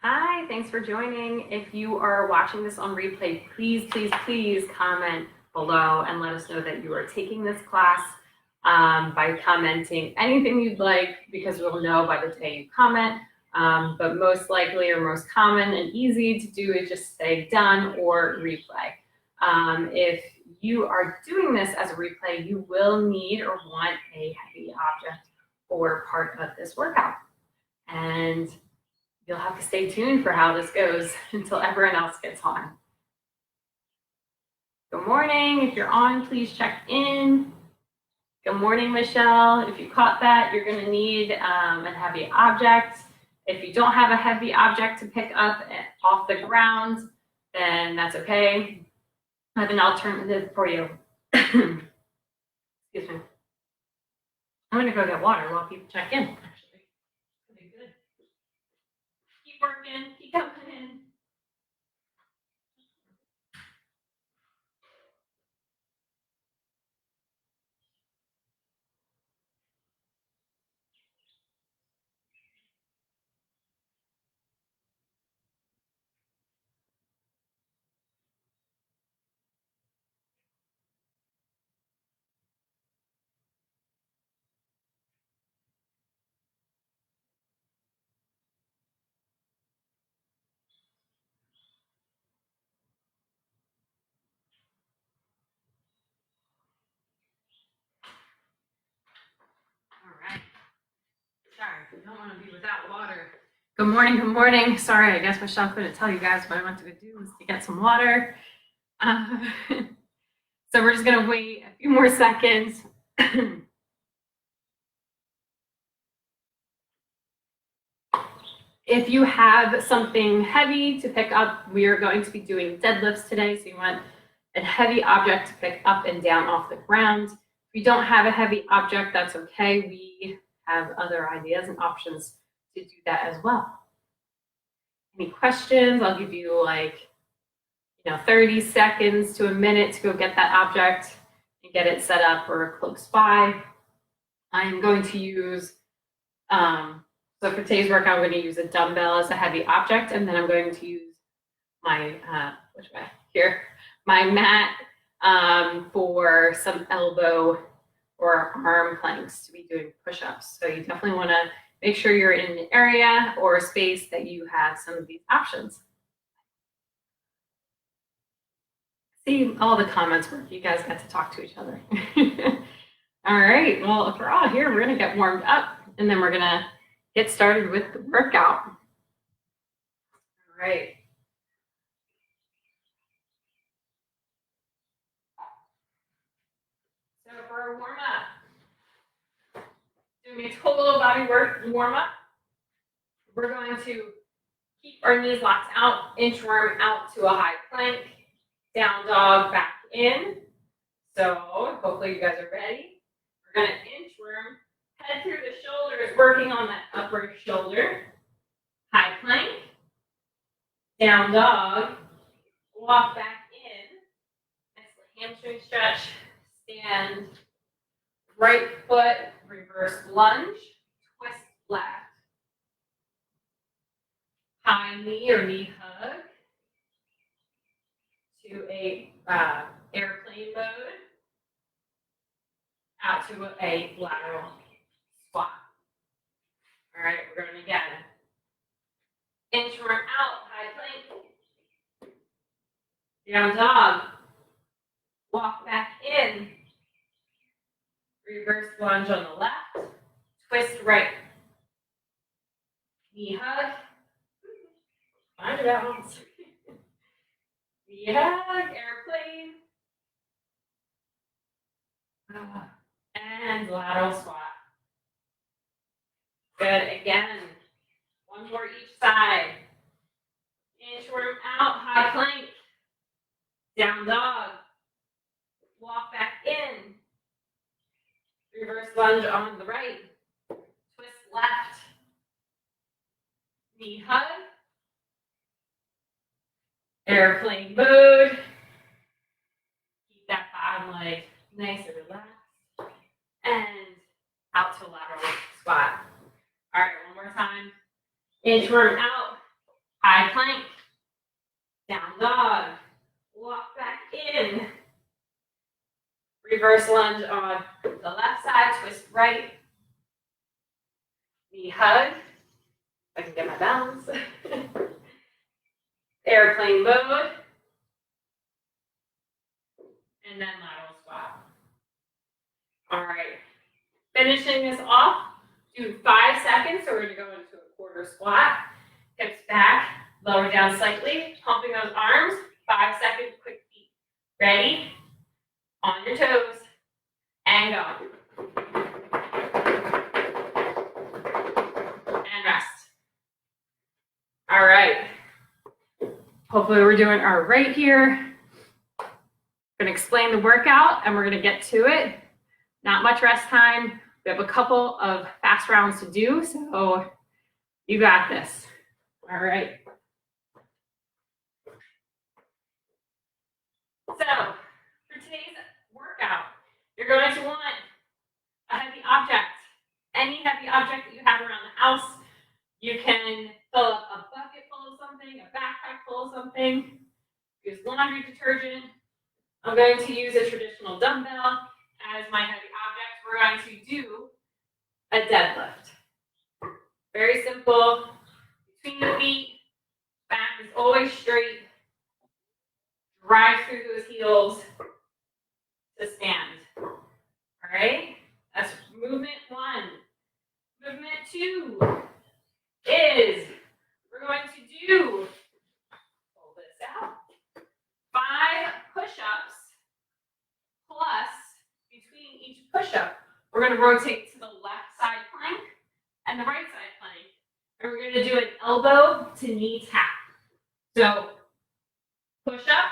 Hi, thanks for joining. If you are watching this on replay, please, please, please comment below and let us know that you are taking this class by commenting anything you'd like, because we'll know by the day you comment. But most likely or most common and easy to do is just say done or replay. If you are doing this as a replay, you will need or want a heavy object for part of this workout. And you'll have to stay tuned for how this goes until everyone else gets on. Good morning. If you're on, please check in. Good morning, Michelle. If you caught that, you're going to need a heavy object. If you don't have a heavy object to pick up off the ground, then that's okay. I have an alternative for you. Excuse me. I'm going to go get water while people check in, actually. Okay, good. Keep working, keep coming in. All right. Sorry, we don't want to be without water. Good morning, good morning. Sorry, I guess Michelle couldn't tell you guys what I went to go do was to get some water. So we're just going to wait a few more seconds. If you have something heavy to pick up, we are going to be doing deadlifts today. So you want a heavy object to pick up and down off the ground. If you don't have a heavy object, that's okay. We have other ideas and options to do that as well. Any questions? I'll give you 30 seconds to a minute to go get that object and get it set up or close by. I'm going to use, so for today's workout, I'm going to use a dumbbell as a heavy object, and then I'm going to use my, my mat for some elbow or arm planks to be doing push-ups. So you definitely want to make sure you're in an area or a space that you have some of these options. See, all the comments work. You guys got to talk to each other. All right, well, if we're all here, we're going to get warmed up, and then we're going to get started with the workout. All right. So for our warm-up, doing a total body work warm-up, we're going to keep our knees locked out, inchworm out to a high plank, down dog, back in. So hopefully you guys are ready. We're going to inchworm, head through the shoulders, working on that upper shoulder. High plank, down dog, walk back in. Nice hamstring stretch. Stand, right foot, reverse lunge, twist left. High knee or knee hug to a airplane mode, out to a lateral squat. All right, we're going again. Inchworm out, high plank, down dog, walk back in, reverse lunge on the left, twist right, knee hug, find it out, knee hug, airplane, and lateral squat. Good, again, one more each side. Inchworm out, high plank, down dog, walk back in, reverse lunge on the right, twist left, knee hug, airplane mode, keep that bottom leg nice and relaxed, and out to lateral squat. All right, one more time. Inchworm out, High plank, down dog, walk back in, reverse lunge on the left side, twist right, knee hug, if I can get my balance, airplane mode, and then lateral squat. All right, finishing this off, do 5 seconds, so we're gonna go into a quarter squat, hips back, lower down slightly, pumping those arms, 5-second quick feet. Ready? On your toes, and go. And rest. All right. Hopefully we're doing all right here. I'm gonna explain the workout and we're gonna get to it. Not much rest time. We have a couple of fast rounds to do, so you got this. All right. So for today's workout, you're going to want a heavy object. Any heavy object that you have around the house. You can fill up a bucket full of something, a backpack full of something. Use laundry detergent. I'm going to use a traditional dumbbell as my heavy object. We're going to do a deadlift. Very simple. Between the feet, back is always straight. Drive through those heels to stand. All right? That's movement 1. Movement 2 is we're going to do, pull this out, 5 push-ups plus between each push-up, we're going to rotate to the left side plank and the right side plank. And we're going to do an elbow to knee tap. So push-up,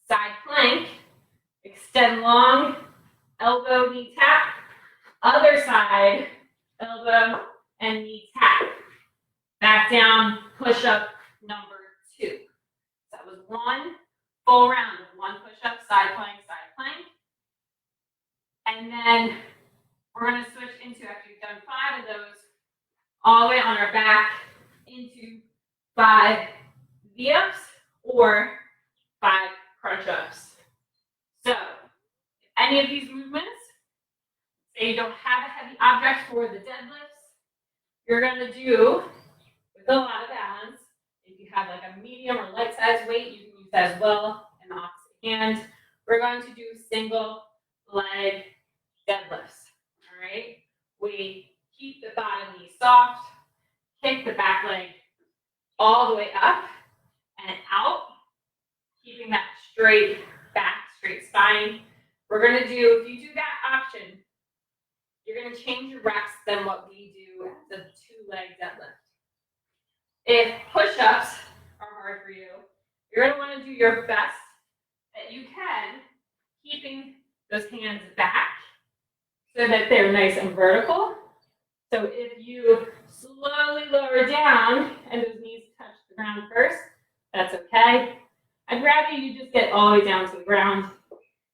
side plank, extend long, elbow, knee tap, other side, elbow, and knee tap. Back down, push-up number 2. So that was 1 full round of 1 push-up, side plank, and then we're going to switch into, after you've done 5 of those, all the way on our back into 5 V-ups or 5 crunch-ups. So, if any of these movements, say you don't have a heavy object for the deadlifts, you're going to do, with a lot of balance, if you have like a medium or light size weight, you can use that as well in the opposite hand. We're going to do single leg deadlifts, all right? We keep the bottom knee soft, kick the back leg all the way up and out, keeping that straight back, straight spine. We're gonna do, if you do that option, you're gonna change your reps than what we do as a 2-leg deadlift. If push-ups are hard for you, you're gonna wanna do your best that you can, keeping those hands back so that they're nice and vertical. So if you slowly lower down and those knees touch the ground first, that's okay. I'd rather you just get all the way down to the ground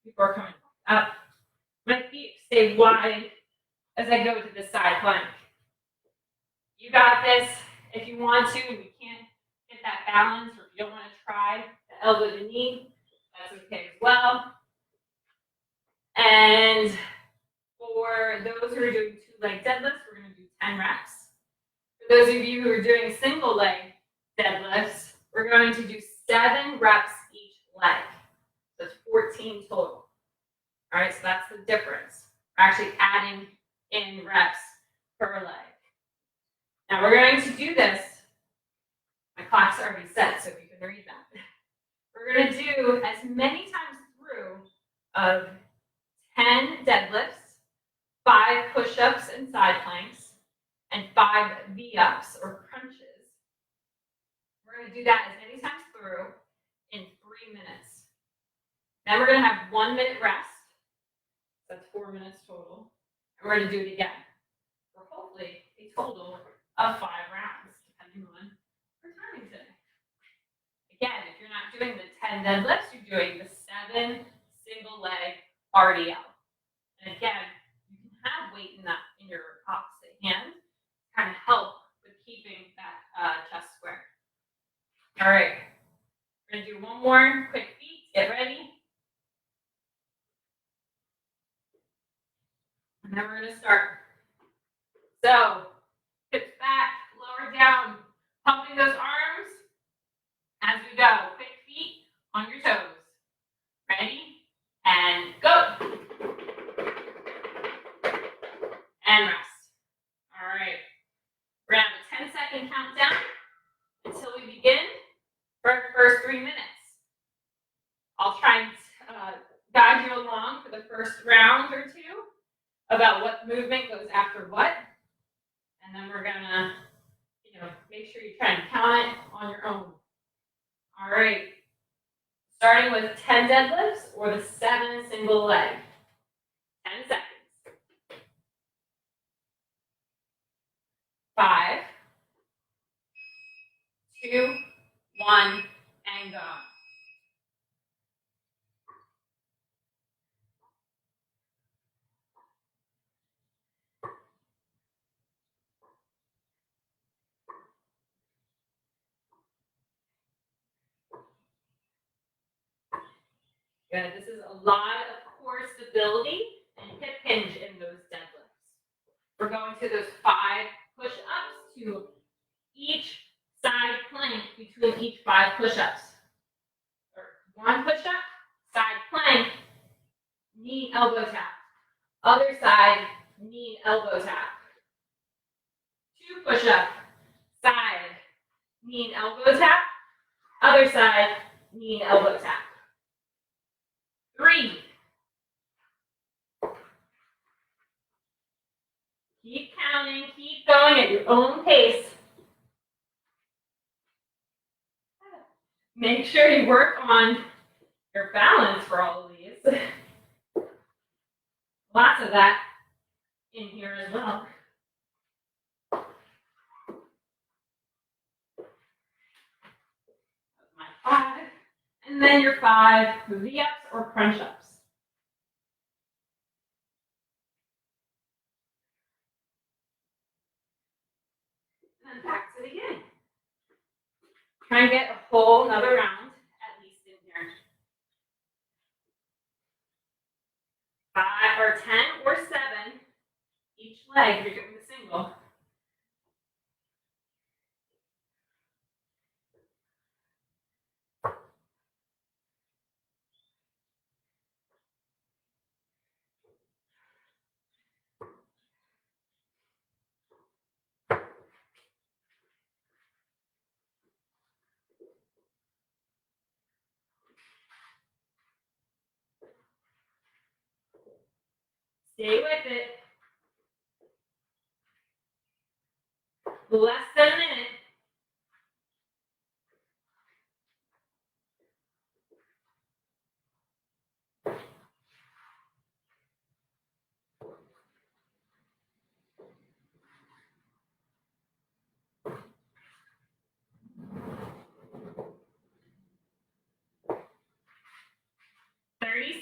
before coming up. My feet stay wide as I go to the side plank. You got this. If you want to, and you can't get that balance, or if you don't want to try the elbow to knee, that's okay as well. And for those who are doing 2-leg deadlifts, we're going to do 10 reps. For those of you who are doing single leg deadlifts, we're going to do 7 reps each leg. So it's 14 total. All right, so that's the difference. We're actually adding in reps per leg. Now we're going to do this. My clock's already set, so if you can read that. We're going to do as many times through of 10 deadlifts, 5 push-ups and side planks, and 5 V-ups or crunches. We're going to do that as many times through in 3 minutes. Then we're going to have 1 minute rest. That's 4 minutes total. And we're going to do it again for hopefully a total of 5 rounds, depending on our timing today. Again, if you're not doing the 10 deadlifts, you're doing the 7 single leg RDL. And again, you can have weight in your opposite hand, kind of help with keeping that chest square. All right, we're gonna do one more quick feet. Get ready. And then we're gonna start. So, hips back, lower down, pumping those arms as we go. Quick feet on your toes. Ready? And go. And rest. All right. We're gonna have a 10-second countdown until we begin for our first 3 minutes. I'll try and guide you along for the first round or two about what movement goes after what. And then we're gonna, make sure you try and count it on your own. All right. Starting with 10 deadlifts or the 7 single leg. 10 seconds. 5, 2, 1, and go. Good. This is a lot of core stability and hip hinge in those deadlifts. We're going to those 5 push-ups to each side plank between each 5 push-ups. One push-up, side plank, knee, elbow tap. Other side, knee, elbow tap. 2 push-up, side, knee, elbow tap. Other side, knee, elbow tap. 3. Keep counting, keep going at your own pace. Make sure you work on your balance for all of these. Lots of that in here as well. That's my 5. And then your 5 V-ups or crunch-ups. And then back to it again. Try and get a whole another round at least in here. 5 or 10 or 7 each leg. You're doing the single. Stay with it. Less than a minute.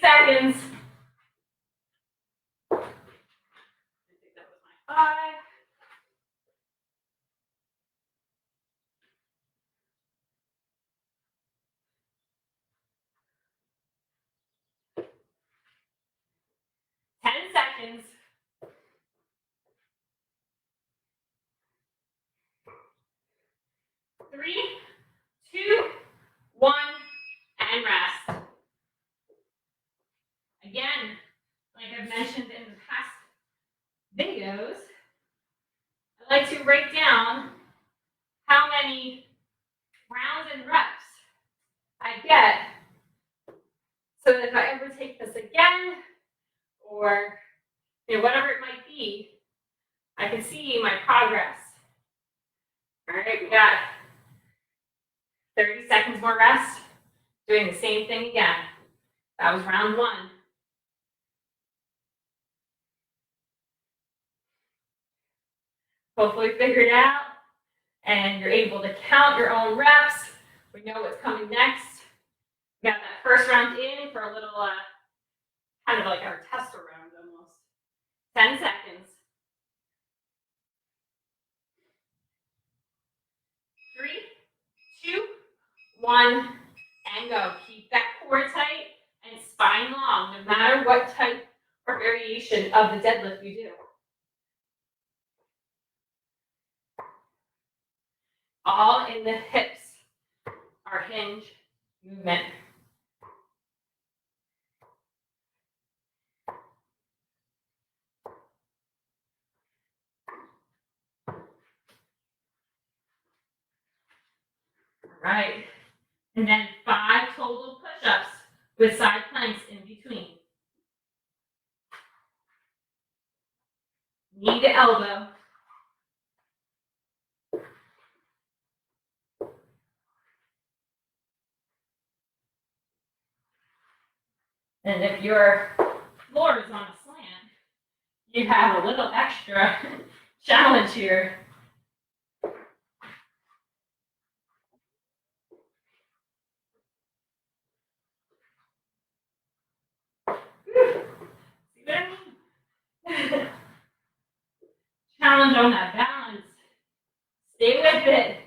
Seconds. I think that was my 5. 10 seconds. 3, 2, 1, and rest. Again, like I've mentioned in the past videos, I like to write down how many rounds and reps I get, so that if I ever take this again, or whatever it might be, I can see my progress. All right, we got 30 seconds more rest, doing the same thing again. That was round 1. Hopefully figured it out, and you're able to count your own reps. We know what's coming next. We got that first round in for a little, kind of like our tester round almost. 10 seconds. 3, 2, 1, and go. Keep that core tight and spine long, no matter what type or variation of the deadlift you do. All in the hips are hinge movement. All right. And then 5 total push-ups with side planks in between. Knee to elbow. And if your floor is on a slant, you have a little extra challenge here. See what I mean? Challenge on that balance. Stay with it.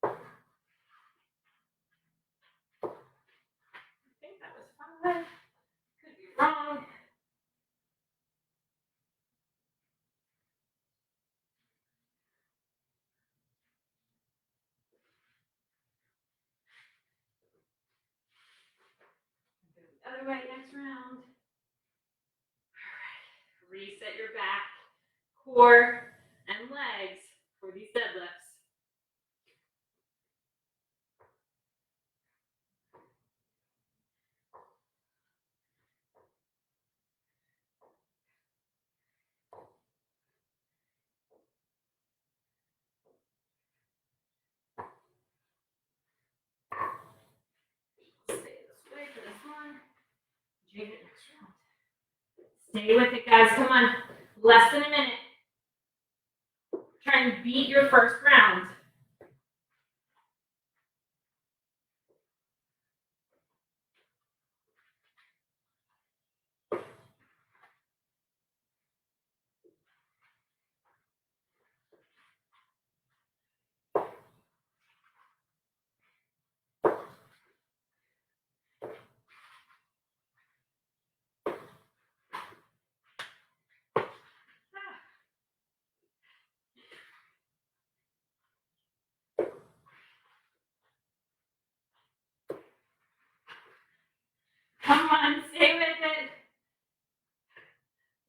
I think that was 5. Could be wrong. Go the other way next round. All right. Reset your back, core, and legs for these deadlifts. Stay this way for this one. Change it next round. Stay with it, guys. Come on. Less than a minute. Try and beat your first round. Come on, stay with it.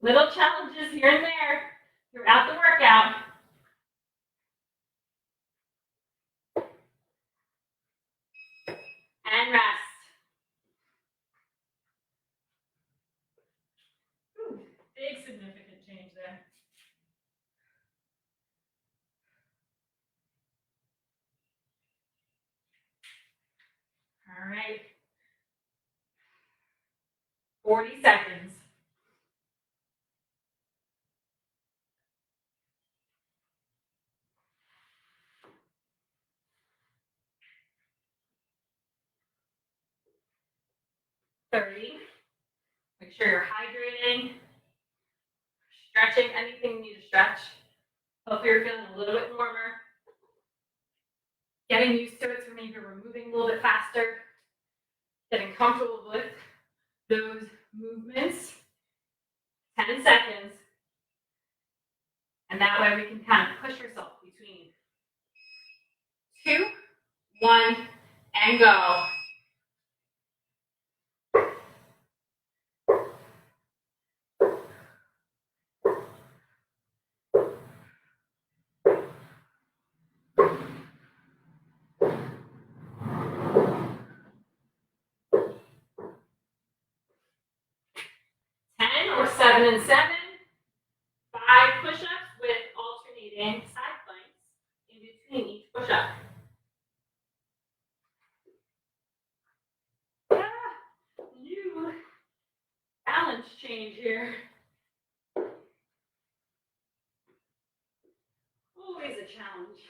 Little challenges here and there throughout the workout. And rest. Ooh, big significant change there. All right. 40 seconds. Make sure you're hydrating, stretching anything you need to stretch. Hopefully you're feeling a little bit warmer. Getting used to it, so maybe we're moving a little bit faster. Getting comfortable with those movements. 10 seconds. And that way we can kind of push yourself between 2, 1, and go. Or 7 and 7. 5 push-ups with alternating side planks in between each push-up. New balance change here. Always a challenge.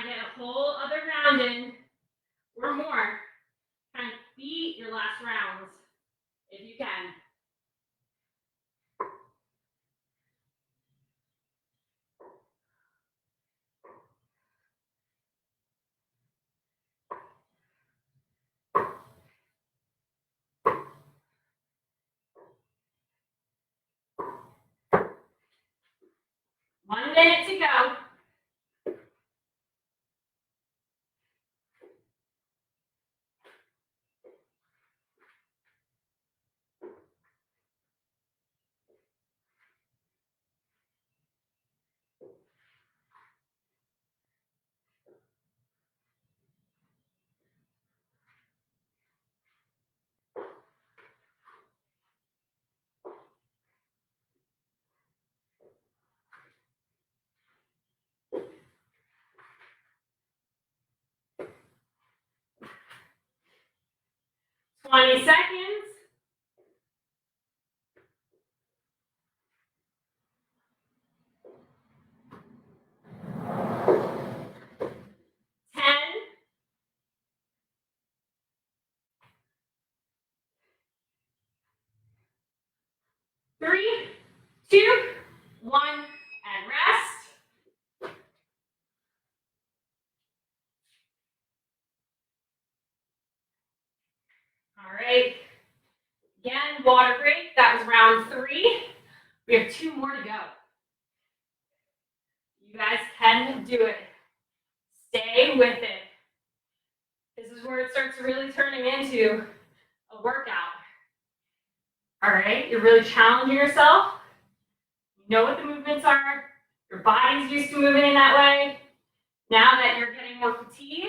to get a whole other round in or more. Kind of beat your last rounds if you can. One minute to go. Twenty seconds. Three, two, one, and rest. All right. Again, water break. That was round 3. We have 2 more to go. You guys can do it. Stay with it. This is where it starts really turning into a workout. All right, you're really challenging yourself. You know what the movements are. Your body's used to moving in that way. Now that you're getting more fatigued,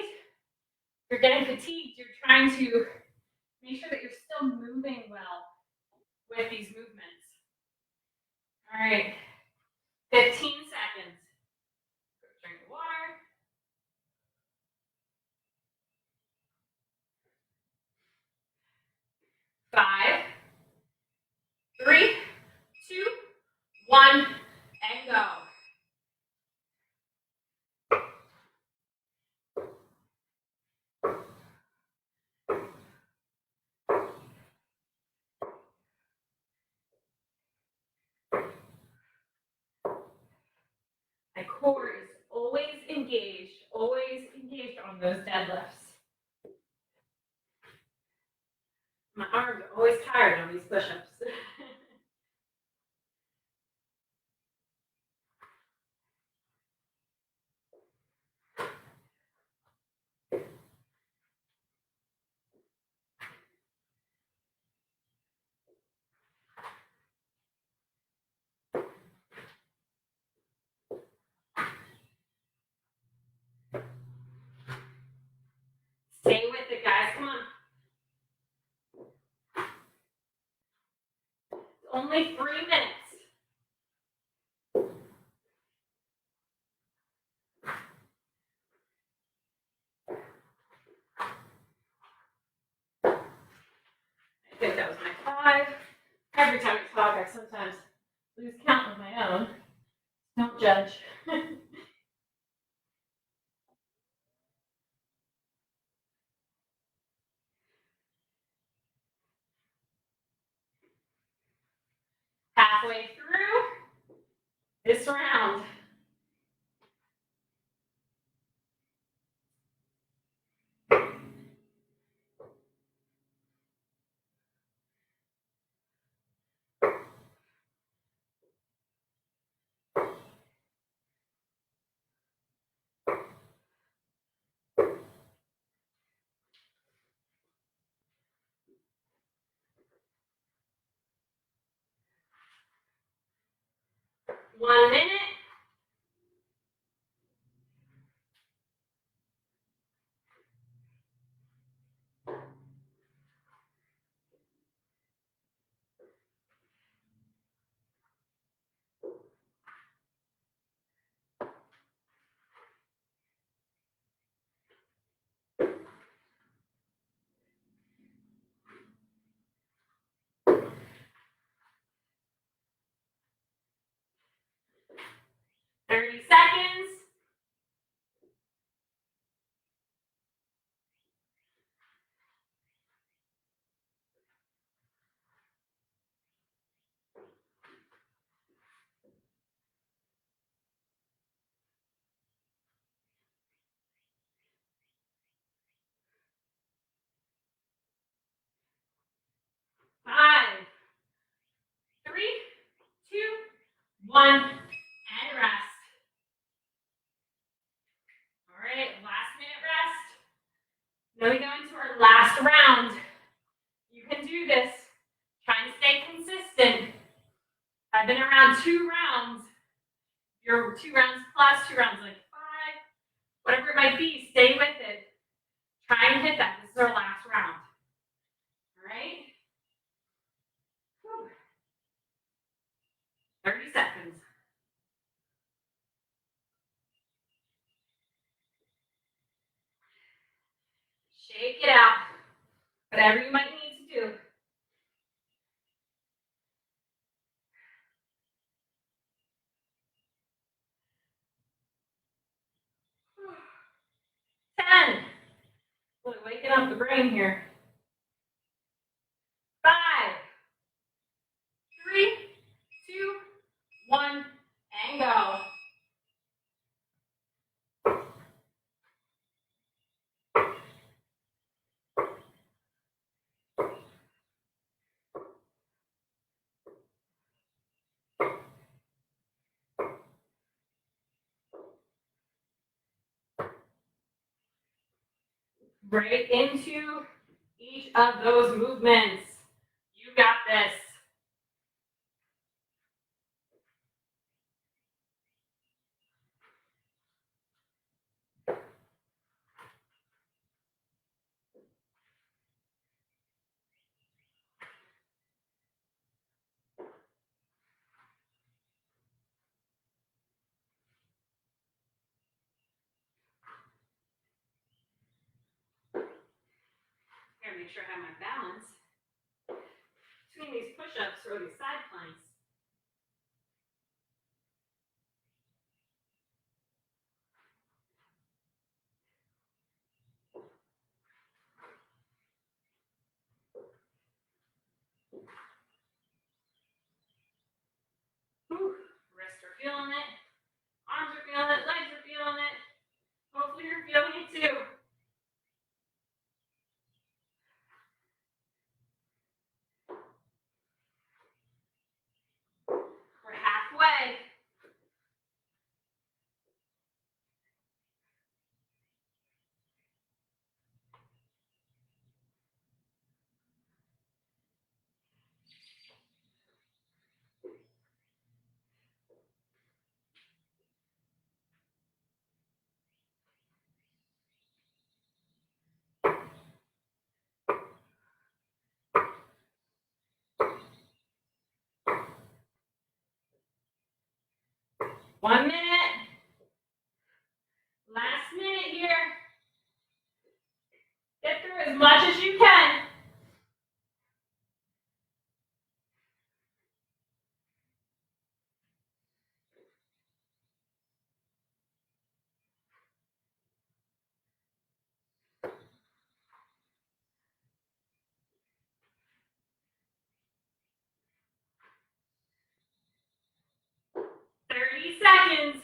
you're trying to make sure that you're still moving well with these movements. All right, 15 seconds. Drink the water. 5, 3, 2, 1, and go. My core is always engaged on those deadlifts. My arms are always tired on these push-ups. Stay with it, guys. Come on. It's only 3 minutes. I think that was my 5. Every time I talk, I sometimes lose count of my own. Don't judge. Halfway through this round. One minute. one, and rest. All right, last minute rest. Then we go into our last round. You can do this. Try and stay consistent. I've been around 2 rounds. You're 2 rounds plus, 2 rounds like 5, whatever it might be, stay with it. Try and hit that. This is our last round. All right? Whew. 30 seconds. Shake it out. Whatever you might need to do. Whew. 10. Really waking up the brain here. 5, 3, 2, 1, and go. Break into each of those movements. You got this. Gotta make sure I have my balance between these push-ups or these side planks. Whew. Wrists are feeling it, arms are feeling it, legs are feeling it. Hopefully you're feeling it too. We're halfway. One minute. Last minute here. Get through as much as you can. Seconds.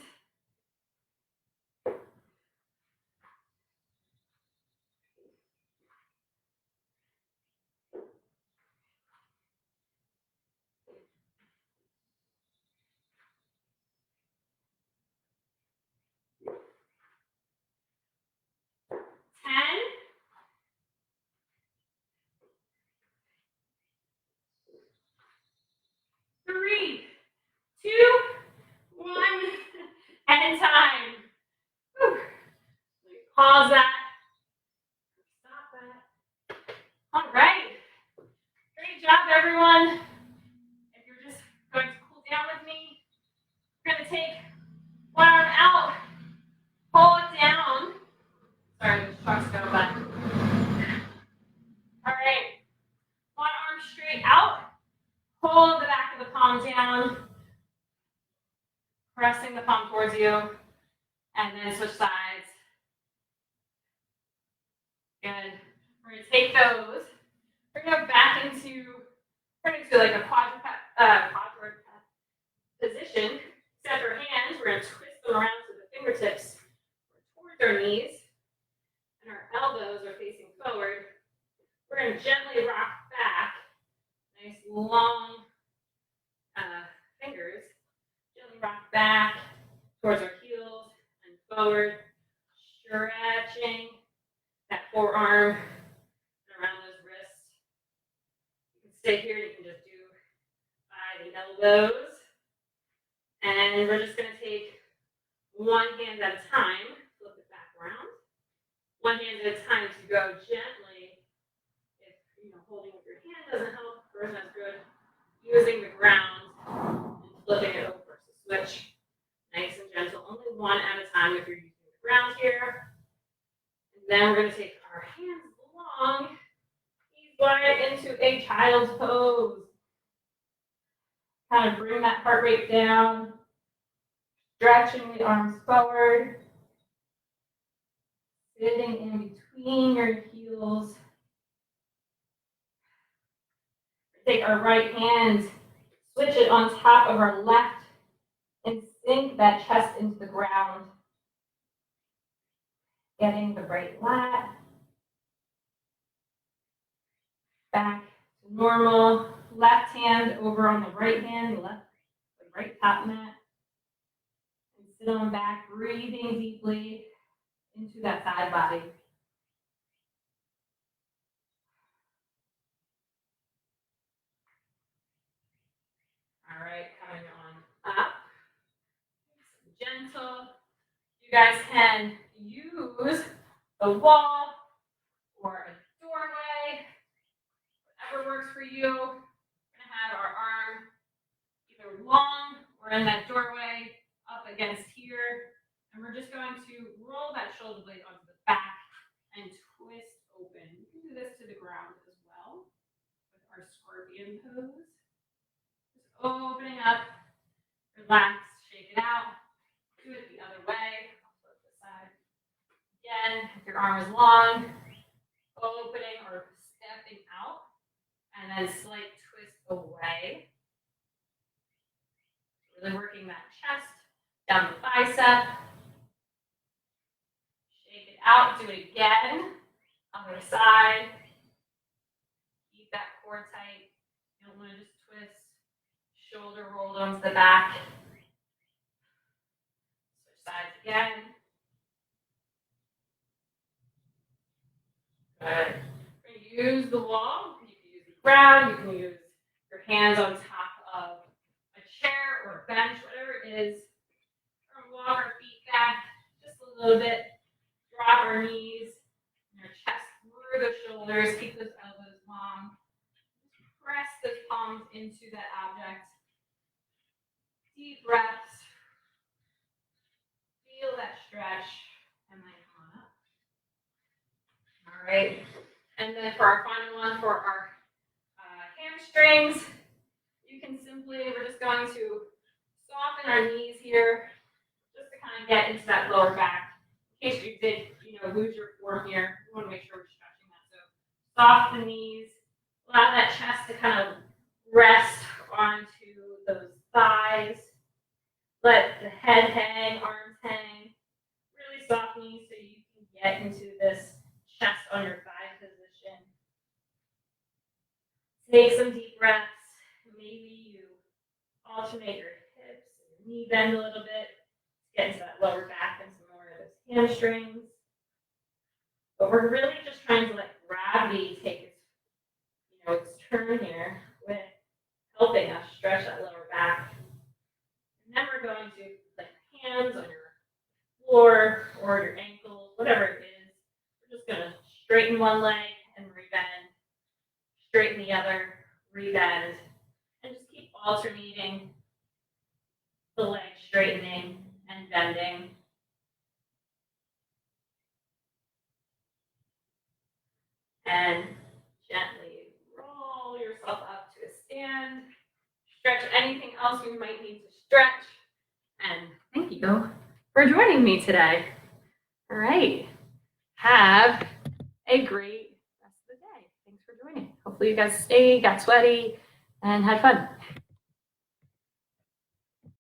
Ten. 3, 2, 1, and time. Whew. Pause that. Stop that. All right. Great job, everyone. If you're just going to cool down with me, we're going to take one arm out, pull it down. Sorry, the truck's going by. All right. One arm straight out. Pull the back of the palm down. Pressing the palm towards you. And then switch sides. Good. We're going to take those. We're going to go back into like a quadruped position. Except our hands, we're going to twist them around so the fingertips are towards our knees. And our elbows are facing forward. We're going to gently rock back. Nice long fingers. Gently rock back towards our heels and forward, stretching that forearm around those wrists. You can stay here, you can just do by the elbows. And we're just going to take one hand at a time, flip it back around. One hand at a time to go gently. If holding with your hand doesn't help, version is good. Using the ground and flipping it over. So switch nice and gentle, only one at a time if you're using the ground here. And then we're going to take our hands long, knees wide into a child's pose. Kind of bring that heart rate down, stretching the arms forward, sitting in between your heels. Take our right hand, switch it on top of our left, and sink that chest into the ground. Getting the right lat back to normal. Left hand over on the right hand, the right top mat. And sit on back, breathing deeply into that side body. All right, coming on up. Gentle. You guys can use the wall or a doorway, whatever works for you. We're going to have our arm either long or in that doorway up against here. And we're just going to roll that shoulder blade onto the back and twist open. You can do this to the ground as well with our scorpion pose. Just opening up, relax, shake it out. Do it the other way. I'll flip this side. Again, if your arm is long, opening or stepping out, and then slight twist away. Really working that chest, down the bicep. Shake it out, do it again. Other side. Keep that core tight. You don't want to just twist. Shoulder rolled onto the back. Switch sides again. Good. We're going to use the wall. You can use the ground. You can use your hands on top of a chair or a bench, whatever it is. We're going to walk our feet back just a little bit. Drop our knees and our chest through the shoulders. Keep those elbows long. Press those palms into that object. Deep breaths. Feel that stretch. And then come on up. All right. And then for our final one, for our hamstrings, you can simply, we're just going to soften our knees here, just to kind of get into that lower back. In case you did, lose your form here, we want to make sure we're stretching that. So soft the knees, allow that chest to kind of rest onto those thighs. Let the head hang, arms hang. Really soft knees so you can get into this chest on your thigh position. Take some deep breaths. Maybe you alternate your hips and your knee bend a little bit. Get into that lower back and some more of those hamstrings. But we're really just trying to let gravity take its turn here with helping us stretch that lower back. And then we're going to put hands on your floor or your ankles, whatever it is. We're just going to straighten one leg and rebend. Straighten the other, rebend. And just keep alternating the leg straightening and bending. And gently roll yourself up to a stand. Stretch anything else you might need to stretch. And thank you for joining me today. All right. Have a great rest of the day. Thanks for joining. Hopefully you guys stayed, got sweaty, and had fun.